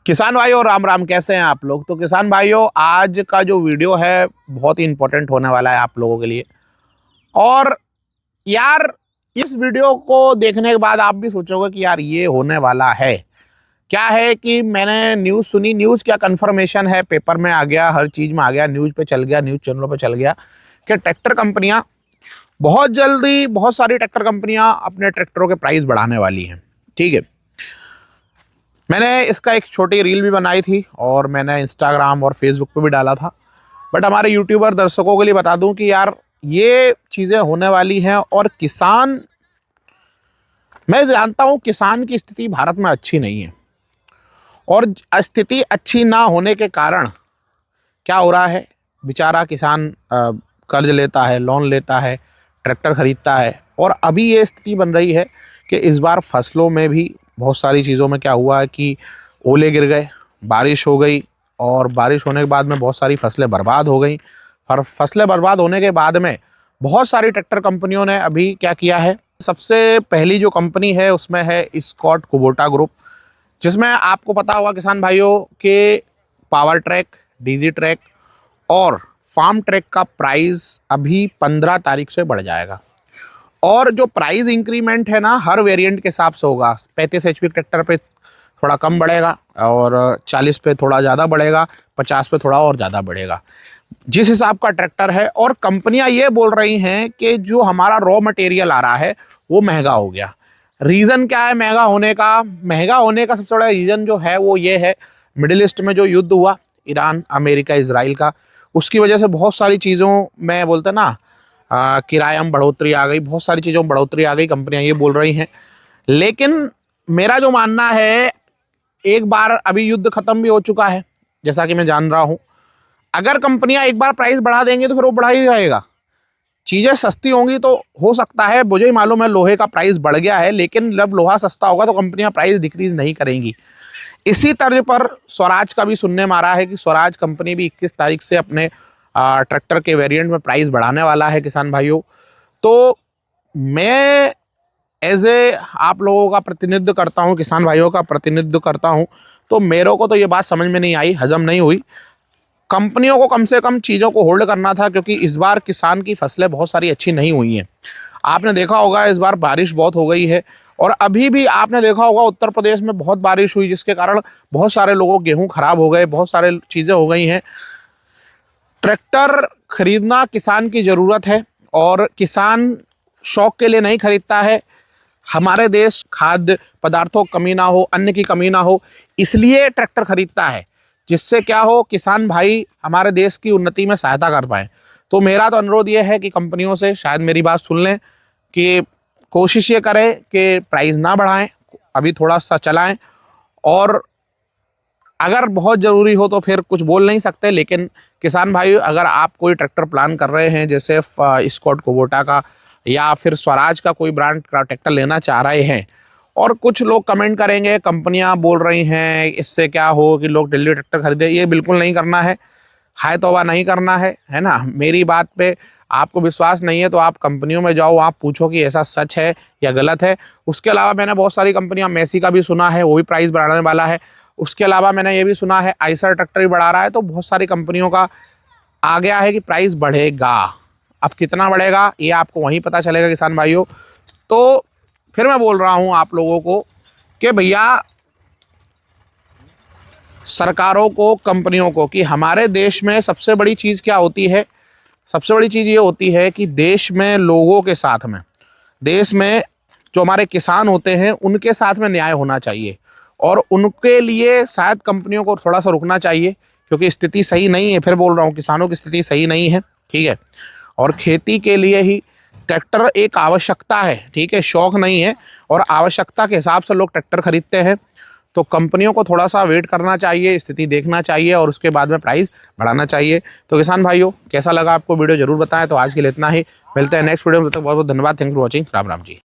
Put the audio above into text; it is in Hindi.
किसान भाइयों राम राम, कैसे हैं आप लोग। तो किसान भाइयों, आज का जो वीडियो है बहुत ही इंपॉर्टेंट होने वाला है आप लोगों के लिए। और यार, इस वीडियो को देखने के बाद आप भी सोचोगे कि यार ये होने वाला है क्या। है कि मैंने न्यूज़ सुनी, न्यूज़ क्या कंफर्मेशन है, पेपर में आ गया, हर चीज़ में आ गया, न्यूज़ पे चल गया, न्यूज़ चैनलों पे चल गया कि ट्रैक्टर कंपनियां बहुत जल्दी, बहुत सारी ट्रैक्टर कंपनियां अपने ट्रैक्टरों के प्राइस बढ़ाने वाली हैं। ठीक है, मैंने इसका एक छोटी रील भी बनाई थी और मैंने इंस्टाग्राम और फेसबुक पे भी डाला था। बट हमारे यूट्यूबर दर्शकों के लिए बता दूं कि यार ये चीज़ें होने वाली हैं। और किसान, मैं जानता हूं किसान की स्थिति भारत में अच्छी नहीं है, और स्थिति अच्छी ना होने के कारण क्या हो रहा है, बेचारा किसान कर्ज लेता है, लोन लेता है, ट्रैक्टर खरीदता है। और अभी ये स्थिति बन रही है कि इस बार फसलों में भी बहुत सारी चीज़ों में क्या हुआ है कि ओले गिर गए, बारिश हो गई, और बारिश होने के बाद में बहुत सारी फसलें बर्बाद हो गई। और फसलें बर्बाद होने के बाद में बहुत सारी ट्रैक्टर कंपनियों ने अभी क्या किया है, सबसे पहली जो कंपनी है उसमें है स्कॉट कुबोटा ग्रुप, जिसमें आपको पता होगा किसान भाइयों के पावर ट्रैक, डीजी ट्रैक और फार्म ट्रैक का प्राइस अभी 15 तारीख से बढ़ जाएगा। और जो प्राइस इंक्रीमेंट है ना, हर वेरिएंट के हिसाब से होगा। 35 HP ट्रैक्टर पे थोड़ा कम बढ़ेगा, और 40 पे थोड़ा ज़्यादा बढ़ेगा, 50 पे थोड़ा और ज़्यादा बढ़ेगा, जिस हिसाब का ट्रैक्टर है। और कंपनियां ये बोल रही हैं कि जो हमारा रॉ मटेरियल आ रहा है वो महंगा हो गया। रीज़न क्या है महंगा होने का? महंगा होने का सबसे बड़ा रीज़न जो है वो ये है, मिडिल ईस्ट में जो युद्ध हुआ, ईरान, अमेरिका, इसराइल का, उसकी वजह से बहुत सारी चीज़ों में बोलते ना, किराए में बढ़ोतरी आ गई, बहुत सारी चीज़ों में बढ़ोतरी आ गई, कंपनियां ये बोल रही हैं। लेकिन मेरा जो मानना है, एक बार अभी युद्ध खत्म भी हो चुका है जैसा कि मैं जान रहा हूं। अगर कंपनियां एक बार प्राइस बढ़ा देंगी तो फिर वो बढ़ा ही रहेगा। चीज़ें सस्ती होंगी तो हो सकता है, मुझे ही मालूम है लोहे का प्राइस बढ़ गया है, लेकिन जब लोहा सस्ता होगा तो कंपनियां प्राइस डिक्रीज नहीं करेंगी। इसी तर्ज पर स्वराज का भी सुनने में आ रहा है कि स्वराज कंपनी भी 21 तारीख से अपने ट्रैक्टर के वेरिएंट में प्राइस बढ़ाने वाला है किसान भाइयों। तो मैं एज ए आप लोगों का प्रतिनिधित्व करता हूं, किसान भाइयों का प्रतिनिधित्व करता हूं, तो मेरे को तो ये बात समझ में नहीं आई, हजम नहीं हुई। कंपनियों को कम से कम चीज़ों को होल्ड करना था, क्योंकि इस बार किसान की फसलें बहुत सारी अच्छी नहीं हुई हैं। आपने देखा होगा इस बार बारिश बहुत हो गई है, और अभी भी आपने देखा होगा उत्तर प्रदेश में बहुत बारिश हुई, जिसके कारण बहुत सारे लोगों के गेहूं खराब हो गए, बहुत सारे चीज़ें हो गई हैं। ट्रैक्टर खरीदना किसान की ज़रूरत है, और किसान शौक के लिए नहीं खरीदता है। हमारे देश खाद्य पदार्थों की कमी ना हो, अन्न की कमी ना हो, इसलिए ट्रैक्टर खरीदता है, जिससे क्या हो, किसान भाई हमारे देश की उन्नति में सहायता कर पाए। तो मेरा तो अनुरोध ये है कि कंपनियों से शायद मेरी बात सुन लें, कि कोशिश ये करें कि प्राइस ना बढ़ाएं, अभी थोड़ा सा चलाएं। और अगर बहुत ज़रूरी हो तो फिर कुछ बोल नहीं सकते, लेकिन किसान भाई अगर आप कोई ट्रैक्टर प्लान कर रहे हैं, जैसे स्कॉट कुबोटा का या फिर स्वराज का कोई ब्रांड का ट्रैक्टर लेना चाह रहे हैं, और कुछ लोग कमेंट करेंगे कंपनियां बोल रही हैं इससे क्या हो कि लोग दिल्ली ट्रैक्टर खरीदे, ये बिल्कुल नहीं करना है, हाय तौबा नहीं करना है ना। मेरी बात पे आपको विश्वास नहीं है तो आप कंपनियों में जाओ, आप पूछो कि ऐसा सच है या गलत है। उसके अलावा मैंने बहुत सारी कंपनियां, मेसी का भी सुना है वो भी प्राइस बढ़ाने वाला है। उसके अलावा मैंने ये भी सुना है आइसर ट्रैक्टर भी बढ़ा रहा है। तो बहुत सारी कंपनियों का आ गया है कि प्राइस बढ़ेगा। अब कितना बढ़ेगा ये आपको वहीं पता चलेगा किसान भाइयों। तो फिर मैं बोल रहा हूँ आप लोगों को कि भैया, सरकारों को, कंपनियों को, कि हमारे देश में सबसे बड़ी चीज़ क्या होती है, सबसे बड़ी चीज़ ये होती है कि देश में लोगों के साथ में, देश में जो हमारे किसान होते हैं उनके साथ में न्याय होना चाहिए। और उनके लिए शायद कंपनियों को थोड़ा सा रुकना चाहिए, क्योंकि स्थिति सही नहीं है। फिर बोल रहा हूँ, किसानों की स्थिति सही नहीं है, ठीक है। और खेती के लिए ही ट्रैक्टर एक आवश्यकता है, ठीक है, शौक नहीं है। और आवश्यकता के हिसाब से लोग ट्रैक्टर खरीदते हैं। तो कंपनियों को थोड़ा सा वेट करना चाहिए, स्थिति देखना चाहिए, और उसके बाद में प्राइस बढ़ाना चाहिए। तो किसान भाइयों, कैसा लगा आपको वीडियो जरूर बताएं। तो आज के लिए इतना ही, मिलते हैं नेक्स्ट वीडियो में, तब तक बहुत बहुत धन्यवाद। Thank you for watching. Ram Ram ji.